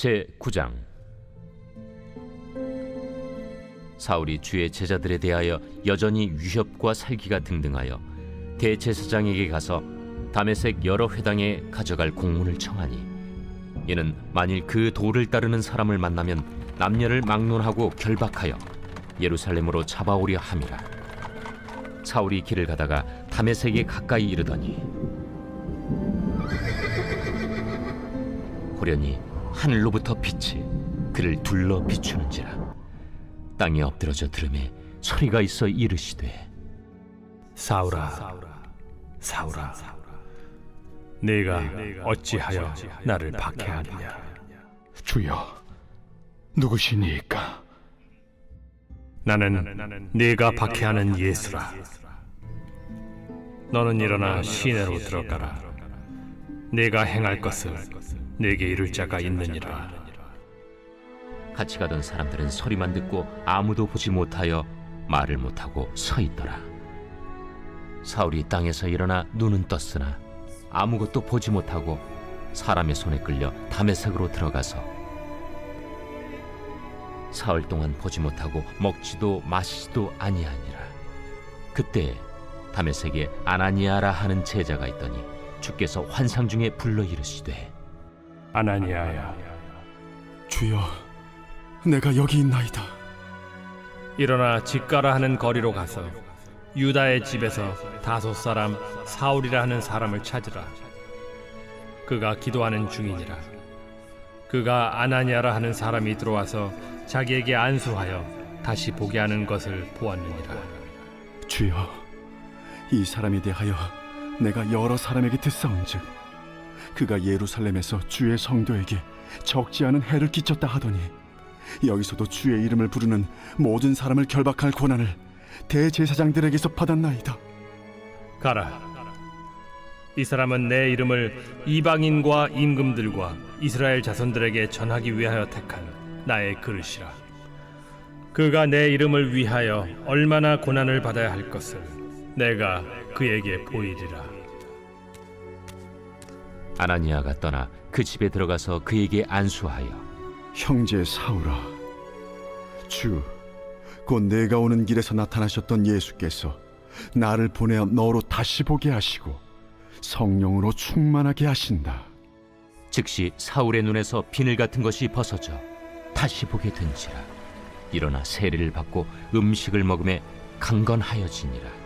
제9장. 사울이 주의 제자들에 대하여 여전히 위협과 살기가 등등하여 대제사장에게 가서 다메섹 여러 회당에 가져갈 공문을 청하니, 이는 만일 그 도를 따르는 사람을 만나면 남녀를 막론하고 결박하여 예루살렘으로 잡아오려 함이라. 사울이 길을 가다가 다메섹에 가까이 이르더니 호련히 하늘로부터 빛이 그를 둘러 비추는지라. 땅에 엎드러져 들음에 소리가 있어 이르시되, 사울아, 사울아, 네가 어찌하여 나를 박해하느냐? 주여, 누구시니까? 나는 네가 박해하는 예수라. 너는 일어나 시내로 들어가라. 네가 행할 것을 네게 이룰 자가 있느니라. 같이 가던 사람들은 소리만 듣고 아무도 보지 못하여 말을 못하고 서 있더라. 사울이 땅에서 일어나 눈은 떴으나 아무것도 보지 못하고 사람의 손에 끌려 다메섹으로 들어가서 사흘 동안 보지 못하고 먹지도 마시지도 아니하니라. 그때 다메섹에 아나니아라 하는 제자가 있더니 주께서 환상 중에 불러 이르시되, 아나니아야, 주여, 내가 여기 있나이다. 일어나 집가라 하는 거리로 가서 유다의 집에서 다소 사람 사울이라 하는 사람을 찾으라. 그가 기도하는 중이니라. 그가 아나니아라 하는 사람이 들어와서 자기에게 안수하여 다시 보게 하는 것을 보았느니라. 주여, 이 사람에 대하여 내가 여러 사람에게 듣사온즉 그가 예루살렘에서 주의 성도에게 적지 않은 해를 끼쳤다 하더니 여기서도 주의 이름을 부르는 모든 사람을 결박할 권한을 대제사장들에게서 받았나이다. 가라. 이 사람은 내 이름을 이방인과 임금들과 이스라엘 자손들에게 전하기 위하여 택한 나의 그릇이라. 그가 내 이름을 위하여 얼마나 고난을 받아야 할 것을 내가 그에게 보이리라. 아나니아가 떠나 그 집에 들어가서 그에게 안수하여, 형제 사울아, 곧 내가 오는 길에서 나타나셨던 예수께서 나를 보내어 너로 다시 보게 하시고 성령으로 충만하게 하신다. 즉시 사울의 눈에서 비늘 같은 것이 벗어져 다시 보게 된지라. 일어나 세례를 받고 음식을 먹음에 강건하여지니라.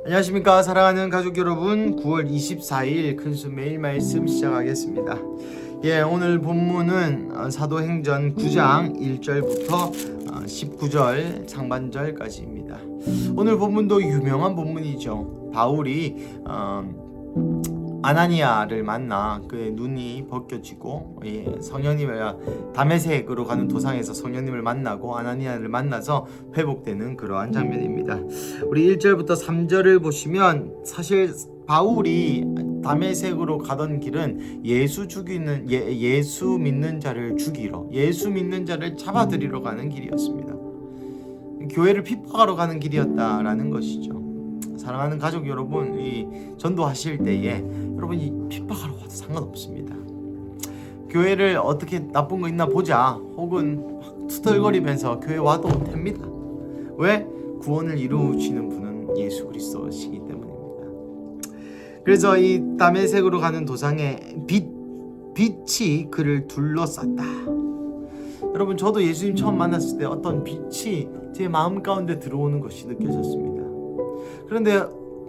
안녕하십니까, 사랑하는 가족 여러분. 9월 24일 큰수 매일 말씀 시작하겠습니다. 오늘 본문은 사도행전 9장 1절부터 19절 상반절까지입니다. 오늘 본문도 유명한 본문이죠. 바울이 아나니아를 만나 그의 눈이 벗겨지고 성령님을 다메섹으로 가는 도상에서 성령님을 만나고 아나니아를 만나서 회복되는 그러한 장면입니다. 우리 1절부터 3절을 보시면 사실 바울이 다메섹으로 가던 길은 예수 믿는 자를 죽이러, 예수 믿는 자를 잡아들이러 가는 길이었습니다. 교회를 핍박하러 가는 길이었다라는 것이죠. 사랑하는 가족 여러분, 이 전도하실 때에 여러분이 핍박하러 와도 상관없습니다. 교회를 어떻게 나쁜 거 있나 보자, 혹은 막 투덜거리면서 교회 와도 됩니다. 왜? 구원을 이루시는 분은 예수 그리스도시기 때문입니다. 그래서 이 다메섹으로 가는 도상에 빛이 그를 둘러쌌다. 여러분, 저도 예수님 처음 만났을 때 어떤 빛이 제 마음 가운데 들어오는 것이 느껴졌습니다. 그런데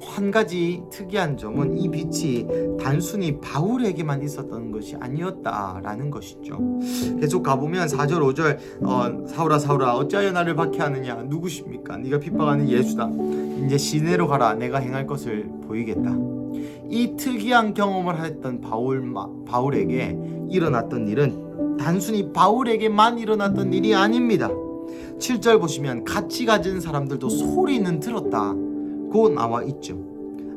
한 가지 특이한 점은 이 빛이 단순히 바울에게만 있었던 것이 아니었다라는 것이죠. 계속 가보면 4절 5절 사울아 사울아 어찌하여 나를 박해하느냐, 누구십니까? 네가 핍박하는 예수다. 이제 시내로 가라. 내가 행할 것을 보이겠다. 이 특이한 경험을 했던 바울에게 일어났던 일은 단순히 바울에게만 일어났던 일이 아닙니다. 7절 보시면 같이 가진 사람들도 소리는 들었다고 나와 있죠.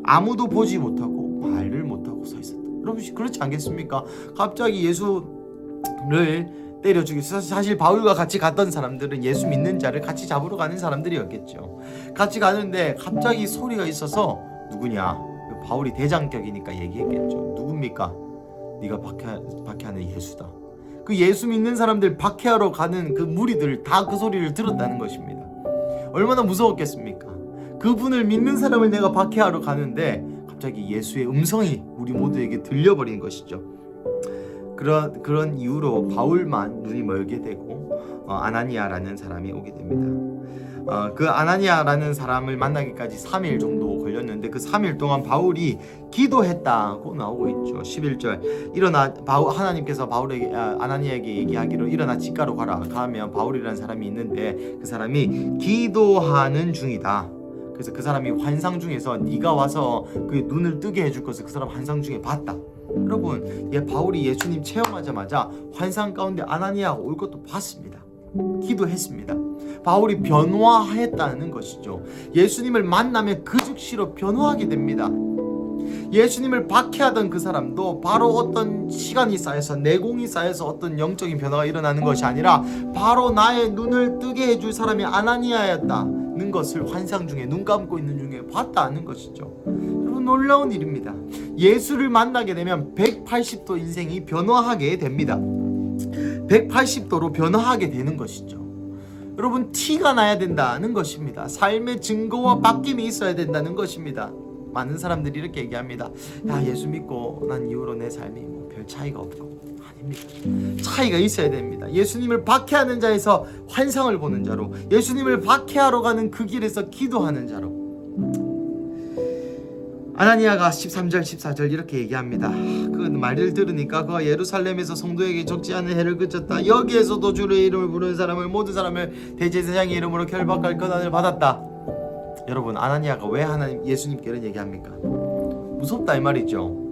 아무도 보지 못하고 말을 못하고 서 있었다. 여러분, 그렇지 않겠습니까? 갑자기 예수를 때려 죽이고, 사실 바울과 같이 갔던 사람들은 예수 믿는 자를 같이 잡으러 가는 사람들이었겠죠. 같이 가는데 갑자기 소리가 있어서 누구냐? 바울이 대장격이니까 얘기했겠죠. 누굽니까? 네가 박해하는 예수다. 그 예수 믿는 사람들 박해하러 가는 그 무리들 다 그 소리를 들었다는 것입니다. 얼마나 무서웠겠습니까? 그분을 믿는 사람을 내가 박해하러 가는데 갑자기 예수의 음성이 우리 모두에게 들려버린 것이죠. 그런 이유로 바울만 눈이 멀게 되고 아나니아라는 사람이 오게 됩니다. 그 아나니아라는 사람을 만나기까지 3일 정도 걸렸는데 그 3일 동안 바울이 기도했다고 나오고 있죠. 11절 일어나 하나님께서 아나니아에게 얘기하기로 일어나 직가로 가면 바울이라는 사람이 있는데 그 사람이 기도하는 중이다. 그래서 그 사람이 환상 중에서 네가 와서 그 눈을 뜨게 해줄 것을 그 사람 환상 중에 봤다. 여러분, 바울이 예수님 체험하자마자 환상 가운데 아나니아가 올 것도 봤습니다. 기도했습니다. 바울이 변화했다는 것이죠. 예수님을 만나면 그 즉시로 변화하게 됩니다. 예수님을 박해하던 그 사람도 바로 어떤 시간이 쌓여서 내공이 쌓여서 어떤 영적인 변화가 일어나는 것이 아니라 바로 나의 눈을 뜨게 해줄 사람이 아나니아였다는 것을 환상 중에 눈 감고 있는 중에 봤다는 것이죠. 여러분, 놀라운 일입니다. 예수를 만나게 되면 180도 인생이 변화하게 됩니다. 180도로 변화하게 되는 것이죠. 여러분, 티가 나야 된다는 것입니다. 삶의 증거와 바뀜이 있어야 된다는 것입니다. 많은 사람들이 이렇게 얘기합니다. 야, 예수 믿고 난 이후로 내 삶이 별 차이가 없고. 아닙니다. 차이가 있어야 됩니다. 예수님을 박해하는 자에서 환상을 보는 자로, 예수님을 박해하러 가는 그 길에서 기도하는 자로. 아나니아가 13절 14절 이렇게 얘기합니다. 그 말을 들으니까 그가 예루살렘에서 성도에게 적지 않은 해를 그쳤다. 여기에서도 주의 이름을 부르는 사람을 모든 사람을 대제사장의 이름으로 결박할 권한을 받았다. 여러분, 아나니아가 왜 예수님께 이런 얘기합니까? 무섭다 이 말이죠.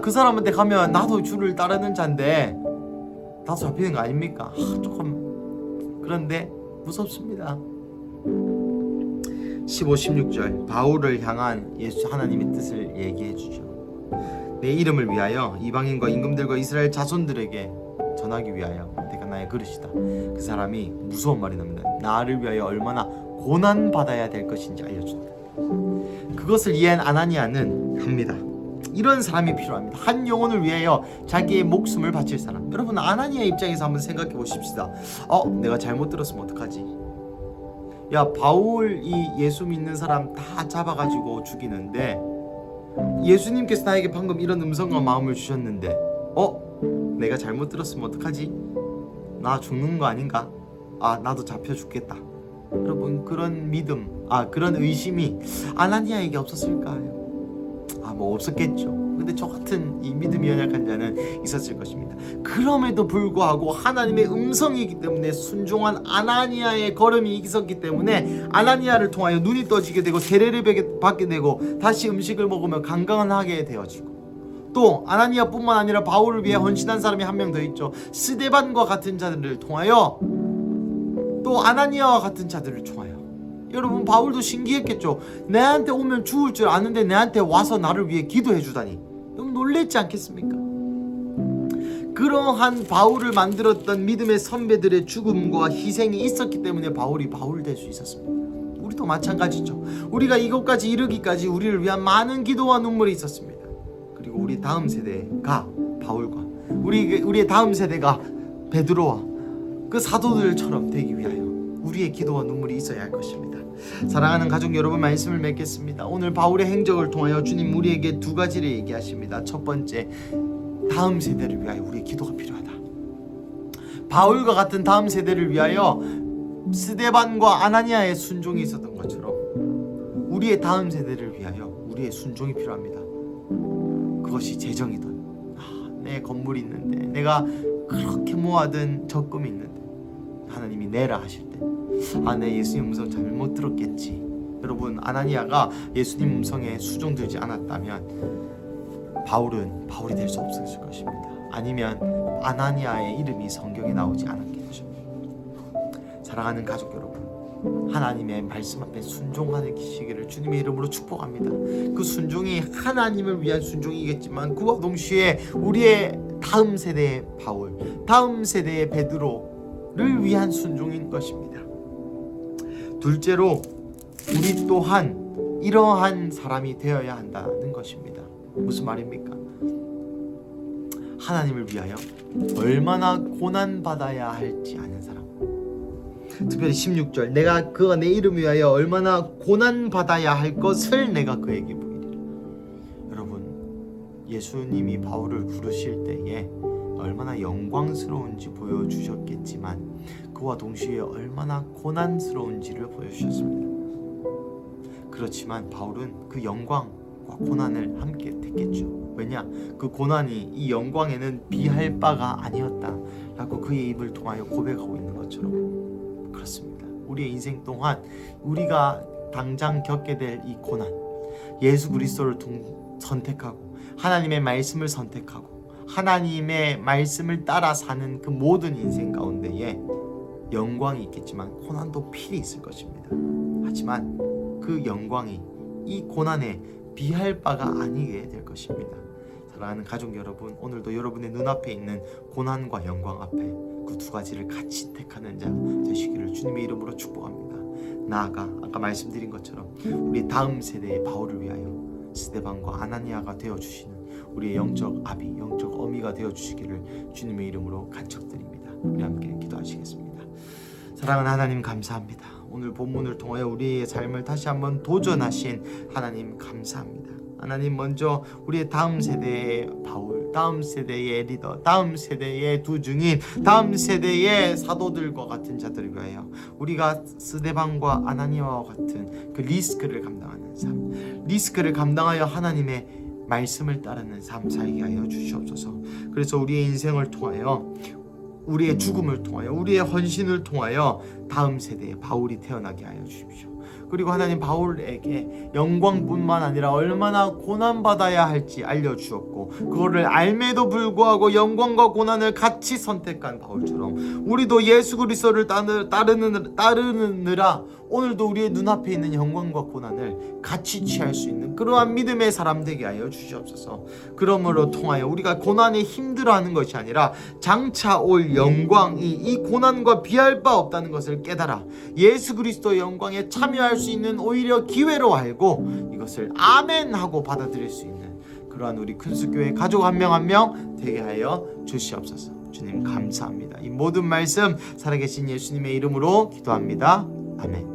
그 사람한테 가면 나도 주를 따르는 자인데 나도 잡히는 거 아닙니까? 조금 그런데 무섭습니다. 15, 16절 바울을 향한 하나님의 뜻을 얘기해 주죠. 내 이름을 위하여 이방인과 임금들과 이스라엘 자손들에게 전하기 위하여 내가 나의 그릇이다. 그 사람이 무서운 말이 납니다. 나를 위하여 얼마나 고난받아야 될 것인지 알려준다. 그것을 이해한 아나니아는 합니다. 이런 사람이 필요합니다. 한 영혼을 위하여 자기의 목숨을 바칠 사람. 여러분, 아나니아 입장에서 한번 생각해 보십시다. 내가 잘못 들었으면 어떡하지? 야, 바울이 예수 믿는 사람 다 잡아가지고 죽이는데 예수님께서 나에게 방금 이런 음성과 마음을 주셨는데 내가 잘못 들었으면 어떡하지? 나 죽는 거 아닌가? 나도 잡혀 죽겠다. 여러분, 그런 믿음, 그런 의심이 아나니아에게 없었을까요? 뭐 없었겠죠. 근데 저 같은 이 믿음이 연약한 자는 있었을 것입니다. 그럼에도 불구하고 하나님의 음성이기 때문에 순종한 아나니아의 걸음이 있었기 때문에 아나니아를 통하여 눈이 떠지게 되고 세례를 받게 되고 다시 음식을 먹으며 건강하게 되어지고, 또 아나니아뿐만 아니라 바울을 위해 헌신한 사람이 한 명 더 있죠. 스데반과 같은 자들을 통하여 또 아나니아와 같은 자들을 통하여. 여러분, 바울도 신기했겠죠. 내한테 오면 죽을 줄 아는데 내한테 와서 나를 위해 기도해 주다니. 너무 놀랬지 않겠습니까? 그러한 바울을 만들었던 믿음의 선배들의 죽음과 희생이 있었기 때문에 바울이 바울 될 수 있었습니다. 우리도 마찬가지죠. 우리가 이것까지 이르기까지 우리를 위한 많은 기도와 눈물이 있었습니다. 그리고 우리 다음 세대가 바울과 우리의 다음 세대가 베드로와 그 사도들처럼 되기 위하여 우리의 기도와 눈물이 있어야 할 것입니다. 사랑하는 가족 여러분, 말씀을 맺겠습니다. 오늘 바울의 행적을 통하여 주님 우리에게 두 가지를 얘기하십니다. 첫 번째, 다음 세대를 위하여 우리의 기도가 필요하다. 바울과 같은 다음 세대를 위하여 스데반과 아나니아의 순종이 있었던 것처럼 우리의 다음 세대를 위하여 우리의 순종이 필요합니다. 그것이 재정이든 내 건물이 있는데 내가 그렇게 모아둔 적금이 있는데 하나님이 내라 하실 때 내 예수님 음성 잘못 들었겠지. 여러분, 아나니아가 예수님 음성에 수종되지 않았다면 바울이 될 수 없었을 것입니다. 아니면 아나니아의 이름이 성경에 나오지 않았겠죠. 사랑하는 가족 여러분, 하나님의 말씀 앞에 순종하는 시기를 주님의 이름으로 축복합니다. 그 순종이 하나님을 위한 순종이겠지만 그와 동시에 우리의 다음 세대의 바울, 다음 세대의 베드로를 위한 순종인 것입니다. 둘째로, 우리 또한 이러한 사람이 되어야 한다는 것입니다. 무슨 말입니까? 하나님을 위하여 얼마나 고난받아야 할지 아는 사람. 특별히 16절, 내가 그가 내 이름 위하여 얼마나 고난받아야 할 것을 내가 그에게 보이리라. 여러분, 예수님이 바울을 부르실 때에 얼마나 영광스러운지 보여주셨겠지만 그와 동시에 얼마나 고난스러운지를 보여주셨습니다. 그렇지만 바울은 그 영광과 고난을 함께 택했죠. 왜냐? 그 고난이 이 영광에는 비할 바가 아니었다 라고 그의 입을 통하여 고백하고 있는 것처럼 그렇습니다. 우리의 인생 동안 우리가 당장 겪게 될 이 고난, 예수 그리스도를 선택하고 하나님의 말씀을 선택하고 하나님의 말씀을 따라 사는 그 모든 인생 가운데에 영광이 있겠지만 고난도 필히 있을 것입니다. 하지만 그 영광이 이 고난에 비할 바가 아니게 될 것입니다. 사랑하는 가족 여러분, 오늘도 여러분의 눈앞에 있는 고난과 영광 앞에 그 두 가지를 같이 택하는 자 되시기를 주님의 이름으로 축복합니다. 나아가 아까 말씀드린 것처럼 우리 다음 세대의 바울을 위하여 스데반과 아나니아가 되어주시는 우리의 영적 아비, 영적 어미가 되어주시기를 주님의 이름으로 간척드립니다. 우리 함께 기도하시겠습니다. 사랑하는 하나님 감사합니다. 오늘 본문을 통하여 우리의 삶을 다시 한번 도전하신 하나님 감사합니다. 하나님, 먼저 우리의 다음 세대의 바울, 다음 세대의 리더, 다음 세대의 두 증인, 다음 세대의 사도들과 같은 자들을 위하여 우리가 스데반과 아나니아와 같은 그 리스크를 감당하는 삶, 리스크를 감당하여 하나님의 말씀을 따르는 삶 살게 하여 주시옵소서. 그래서 우리의 인생을 통하여, 우리의 죽음을 통하여, 우리의 헌신을 통하여 다음 세대의 바울이 태어나게 하여 주십시오. 그리고 하나님, 바울에게 영광뿐만 아니라 얼마나 고난받아야 할지 알려주었고 그거를 알매도 불구하고 영광과 고난을 같이 선택한 바울처럼 우리도 예수 그리스도를 따르느라 오늘도 우리의 눈앞에 있는 영광과 고난을 같이 취할 수 있는 그러한 믿음의 사람 되게 하여 주시옵소서. 그러므로 통하여 우리가 고난에 힘들어하는 것이 아니라 장차 올 영광이 이 고난과 비할 바 없다는 것을 깨달아 예수 그리스도의 영광에 참여할 수 있는 오히려 기회로 알고 이것을 아멘 하고 받아들일 수 있는 그러한 우리 큰수교회 가족 한 명 한 명 되게 하여 주시옵소서. 주님 감사합니다. 이 모든 말씀 살아계신 예수님의 이름으로 기도합니다. 아멘.